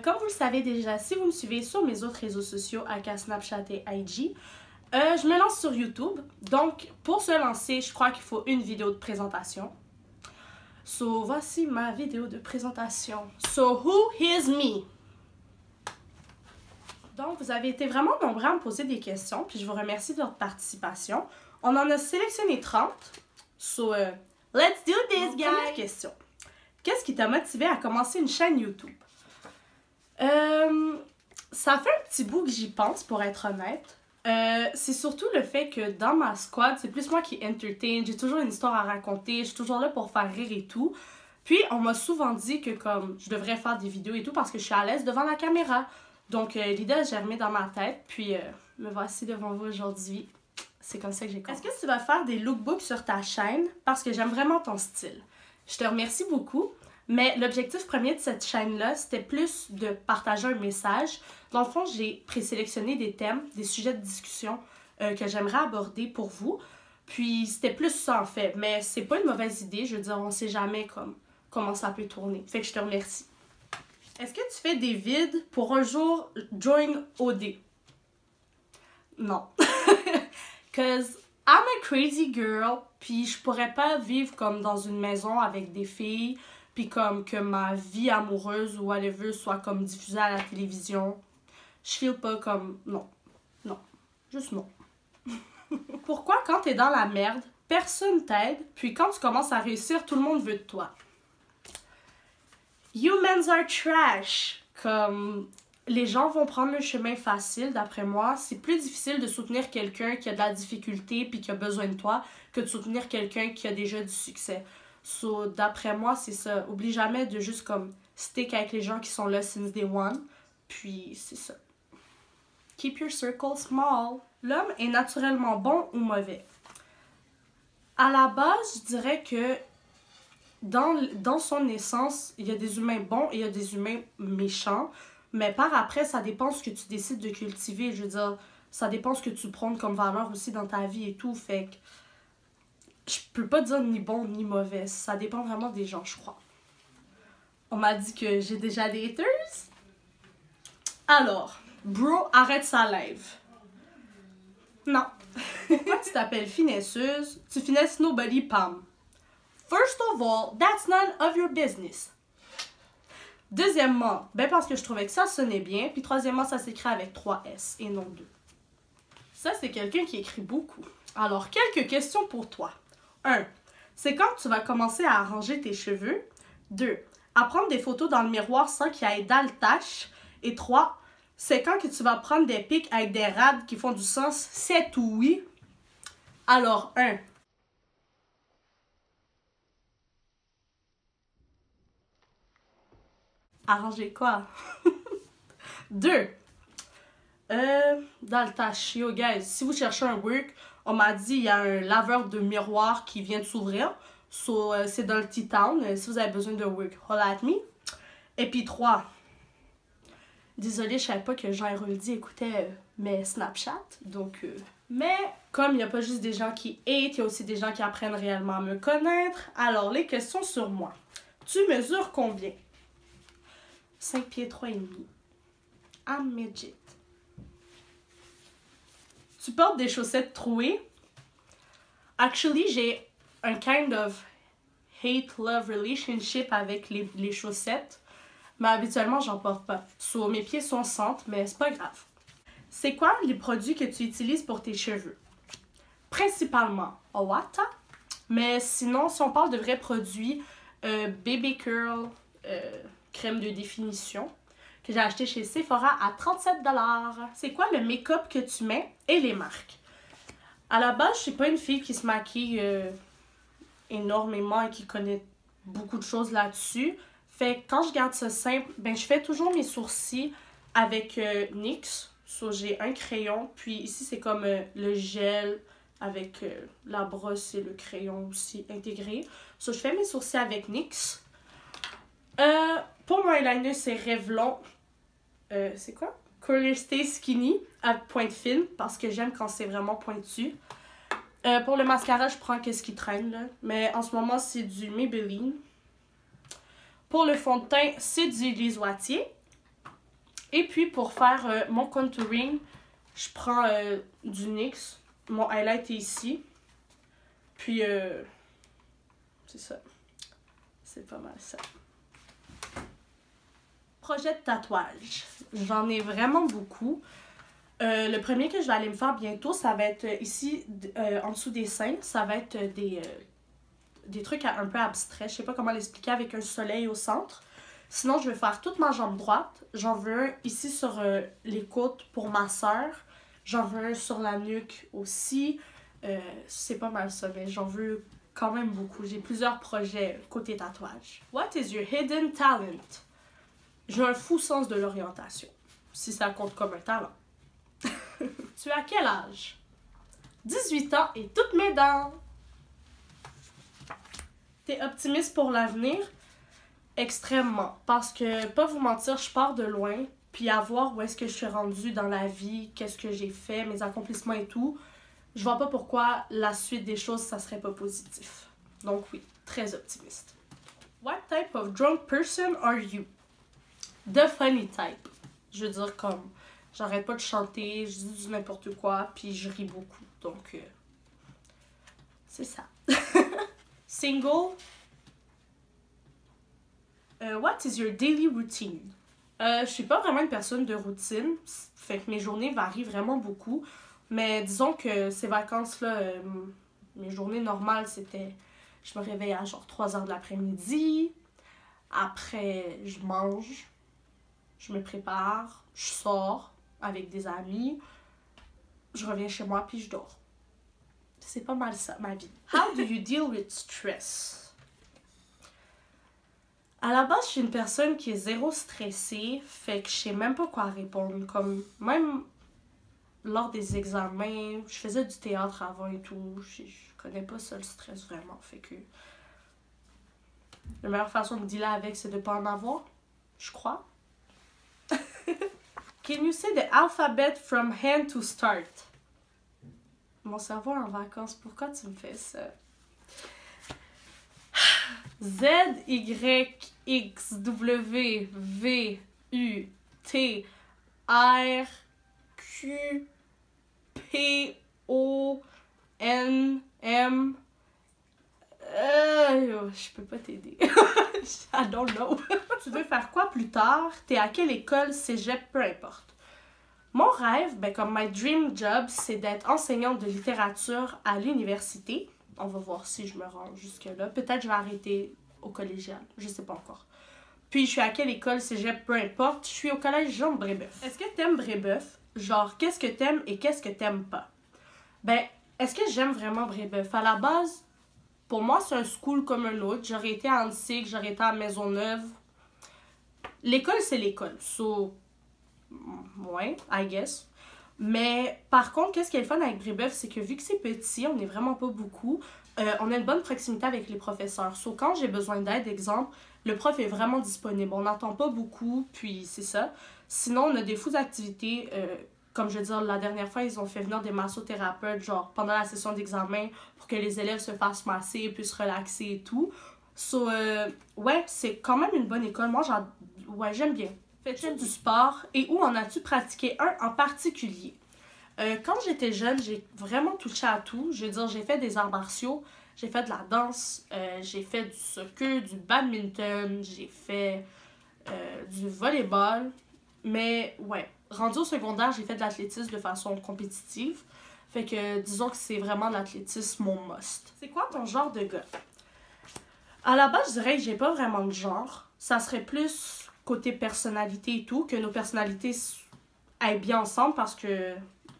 Comme vous le savez déjà, si vous me suivez sur mes autres réseaux sociaux, aka Snapchat et IG, je me lance sur YouTube. Donc, pour se lancer, je crois qu'il faut une vidéo de présentation. So, voici ma vidéo de présentation. So, who is me? Donc, vous avez été vraiment nombreux à me poser des questions, puis je vous remercie de votre participation. On en a sélectionné 30. So, let's do this, guys! Première question. Qu'est-ce qui t'a motivé à commencer une chaîne YouTube? Ça fait un petit bout que j'y pense, pour être honnête. C'est surtout le fait que dans ma squad, c'est plus moi qui entertain. J'ai toujours une histoire à raconter, je suis toujours là pour faire rire et tout. Puis, on m'a souvent dit que comme je devrais faire des vidéos et tout parce que je suis à l'aise devant la caméra. Donc, l'idée a germé dans ma tête, puis me voici devant vous aujourd'hui. C'est comme ça que j'ai commencé. Est-ce que tu vas faire des lookbooks sur ta chaîne? Parce que j'aime vraiment ton style. Je te remercie beaucoup, mais l'objectif premier de cette chaîne-là, c'était plus de partager un message. Dans le fond, j'ai présélectionné des thèmes, des sujets de discussion que j'aimerais aborder pour vous. Puis, c'était plus ça, en fait. Mais c'est pas une mauvaise idée. Je veux dire, on sait jamais comment ça peut tourner. Fait que je te remercie. Est-ce que tu fais des vids pour un jour join OD? Non. Cause I'm a crazy girl, puis je pourrais pas vivre comme dans une maison avec des filles, puis comme que ma vie amoureuse ou whatever soit comme diffusée à la télévision. Je feel pas comme... Non. Non. Juste non. Pourquoi quand t'es dans la merde, personne t'aide, puis quand tu commences à réussir, tout le monde veut de toi? Humans are trash. Comme les gens vont prendre le chemin facile, d'après moi. C'est plus difficile de soutenir quelqu'un qui a de la difficulté puis qui a besoin de toi que de soutenir quelqu'un qui a déjà du succès. So, d'après moi, c'est ça. Oublie jamais de juste comme stick avec les gens qui sont là since day one. Puis c'est ça. Keep your circle small. L'homme est naturellement bon ou mauvais? À la base, je dirais que dans son essence, il y a des humains bons et il y a des humains méchants. Mais par après, ça dépend ce que tu décides de cultiver. Je veux dire, ça dépend ce que tu prônes comme valeur aussi dans ta vie et tout. Fait que je peux pas dire ni bon ni mauvais. Ça dépend vraiment des gens, je crois. On m'a dit que j'ai déjà des haters. Alors, bro, arrête sa live. Non. Pourquoi tu t'appelles finesseuse? Tu finesses nobody, Pam. First of all, that's none of your business. Deuxièmement, ben parce que je trouvais que ça sonnait bien. Puis troisièmement, ça s'écrit avec 3 S et non 2. Ça, c'est quelqu'un qui écrit beaucoup. Alors, quelques questions pour toi. 1. C'est quand tu vas commencer à arranger tes cheveux. 2. À prendre des photos dans le miroir sans qu'il y ait dalle tache. Et 3. C'est quand que tu vas prendre des pics avec des rades qui font du sens. C'est ou oui. Alors, 1. Arranger quoi? 2. Dans le tâche, yo guys, si vous cherchez un work, on m'a dit il y a un laveur de miroir qui vient de s'ouvrir. So, c'est dans le T-Town. Si vous avez besoin de work, holla at me. Et puis 3. Désolée, je savais pas que Jean Héroldi écoutait mes Snapchat. Donc, mais comme il n'y a pas juste des gens qui hate, il y a aussi des gens qui apprennent réellement à me connaître. Alors, les questions sur moi. Tu mesures combien? 5 pieds 3 et demi. I'm midget. Tu portes des chaussettes trouées? Actually, j'ai un kind of hate-love relationship avec les chaussettes. Mais habituellement, j'en porte pas. So, mes pieds sont centres, mais c'est pas grave. C'est quoi les produits que tu utilises pour tes cheveux? Principalement Owata. Mais sinon, si on parle de vrais produits, Baby Curl, crème de définition que j'ai acheté chez Sephora à 37$. C'est quoi le make-up que tu mets et les marques? À la base, je suis pas une fille qui se maquille énormément et qui connaît beaucoup de choses là-dessus. Fait que quand je garde ça simple, ben je fais toujours mes sourcils avec NYX. So, j'ai un crayon, puis ici c'est comme le gel avec la brosse et le crayon aussi intégré. So, je fais mes sourcils avec NYX. Pour mon eyeliner, c'est Revlon. C'est quoi? Color Stay Skinny à pointe fine parce que j'aime quand c'est vraiment pointu. Pour le mascara, je prends qu'est-ce qui traîne là. Mais en ce moment, c'est du Maybelline. Pour le fond de teint, c'est du Lise Wattier. Et puis pour faire mon contouring, je prends du NYX. Mon highlight est ici. Puis c'est ça. C'est pas mal ça. Projet de tatouage. J'en ai vraiment beaucoup. Le premier que je vais aller me faire bientôt, ça va être ici, en dessous des seins. Ça va être des trucs un peu abstraits. Je sais pas comment l'expliquer, avec un soleil au centre. Sinon, je vais faire toute ma jambe droite. J'en veux un ici sur les côtes pour ma soeur. J'en veux un sur la nuque aussi. C'est pas mal ça, mais j'en veux quand même beaucoup. J'ai plusieurs projets côté tatouage. What is your hidden talent? J'ai un fou sens de l'orientation, si ça compte comme un talent. Tu as quel âge? 18 ans et toutes mes dents. T'es optimiste pour l'avenir? Extrêmement. Parce que, pas vous mentir, je pars de loin, puis à voir où est-ce que je suis rendue dans la vie, qu'est-ce que j'ai fait, mes accomplissements et tout, je vois pas pourquoi la suite des choses, ça serait pas positif. Donc oui, très optimiste. What type of drunk person are you? The funny type. Je veux dire, comme, j'arrête pas de chanter, je dis du n'importe quoi, puis je ris beaucoup. Donc, c'est ça. Single. What is your daily routine? Je suis pas vraiment une personne de routine, fait que mes journées varient vraiment beaucoup. Mais disons que ces vacances-là, mes journées normales, c'était... Je me réveille à genre 3h de l'après-midi. Après, je mange. Je me prépare. Je sors avec des amis. Je reviens chez moi puis je dors. C'est pas mal ça, ma vie. How do you deal with stress? À la base, je suis une personne qui est zéro stressée. Fait que je sais même pas quoi répondre. Comme, même... lors des examens, je faisais du théâtre avant et tout. Je connais pas ça, le stress, vraiment. Fait que... la meilleure façon de dealer avec, c'est de pas en avoir. Je crois. Can you say the alphabet from hand to start? Mon cerveau est en vacances. Pourquoi tu me fais ça? Z, Y, X, W, V, U, T, R, Q, P, O, N, M. Je peux pas t'aider. I don't know. Tu veux faire quoi plus tard? T'es à quelle école, cégep, peu importe. Mon rêve, ben comme my dream job, c'est d'être enseignante de littérature à l'université. On va voir si je me rends jusque-là. Peut-être je vais arrêter au collégial. Je sais pas encore. Puis je suis à quelle école, cégep, peu importe. Je suis au collège Jean de Brébeuf. Est-ce que t'aimes Brébeuf? Genre, qu'est-ce que t'aimes et qu'est-ce que t'aimes pas? Ben, est-ce que j'aime vraiment Brébeuf? À la base, pour moi, c'est un school comme un autre. J'aurais été à Annecy, j'aurais été à Maisonneuve. L'école, c'est l'école. So, ouais, I guess. Mais par contre, qu'est-ce qui est le fun avec Brébeuf, c'est que vu que c'est petit, on n'est vraiment pas beaucoup, on a une bonne proximité avec les professeurs. So, quand j'ai besoin d'aide, exemple, le prof est vraiment disponible. On n'entend pas beaucoup, puis c'est ça. Sinon, on a des fous activités. Comme je veux dire, la dernière fois, ils ont fait venir des massothérapeutes, genre, pendant la session d'examen, pour que les élèves se fassent masser, puissent relaxer et tout. So, ouais, c'est quand même une bonne école. Moi, ouais, j'aime bien. Fais-tu du sport et où en as-tu pratiqué un en particulier? Quand j'étais jeune, j'ai vraiment touché à tout. Je veux dire, j'ai fait des arts martiaux, j'ai fait de la danse, j'ai fait du soccer, du badminton, j'ai fait du volleyball. Mais ouais, rendu au secondaire, j'ai fait de l'athlétisme de façon compétitive. Fait que disons que c'est vraiment l'athlétisme mon must. C'est quoi ton genre de gars? À la base, je dirais que j'ai pas vraiment de genre. Ça serait plus côté personnalité et tout, que nos personnalités aillent bien ensemble parce que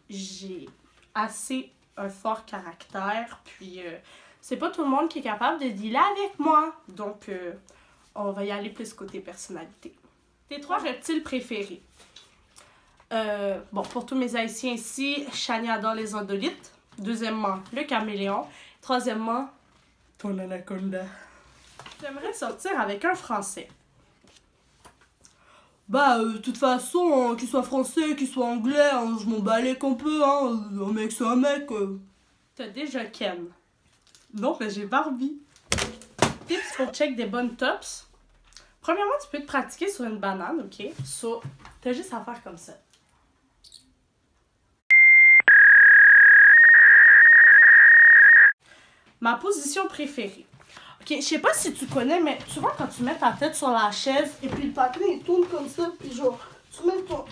j'ai assez un fort caractère. Puis c'est pas tout le monde qui est capable de dealer avec moi. Donc on va y aller plus côté personnalité. Tes 3 reptiles préférés. Bon, pour tous mes haïtiens ici, Chani adore les odolites. Deuxièmement, le caméléon. Troisièmement, ton anaconda. J'aimerais sortir avec un Français. Bah, de toute façon, qu'il soit français, qu'il soit anglais, hein, je m'en balèque un peu, hein. Un mec, c'est un mec. T'as déjà Ken? Non, mais j'ai Barbie. Tips pour check des bonnes tops. Premièrement, tu peux te pratiquer sur une banane, ok? So, T'as juste à faire comme ça. Ma position préférée. Ok, je sais pas si tu connais, mais tu vois quand tu mets ta tête sur la chaise et puis le patin il tourne comme ça, puis genre, tu mets ton...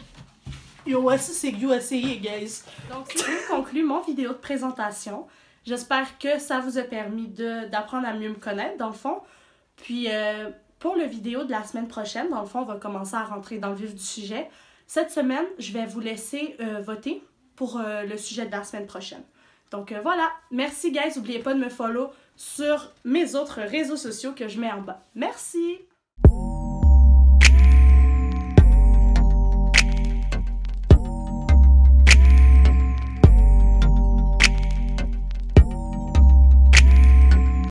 Yo, voici c'est you essayez, guys. Donc, c'est conclut mon vidéo de présentation. J'espère que ça vous a permis d'apprendre à mieux me connaître, dans le fond. Puis, pour le vidéo de la semaine prochaine, dans le fond, on va commencer à rentrer dans le vif du sujet. Cette semaine, je vais vous laisser voter pour le sujet de la semaine prochaine. Donc, voilà. Merci, guys. N'oubliez pas de me follow sur mes autres réseaux sociaux que je mets en bas. Merci!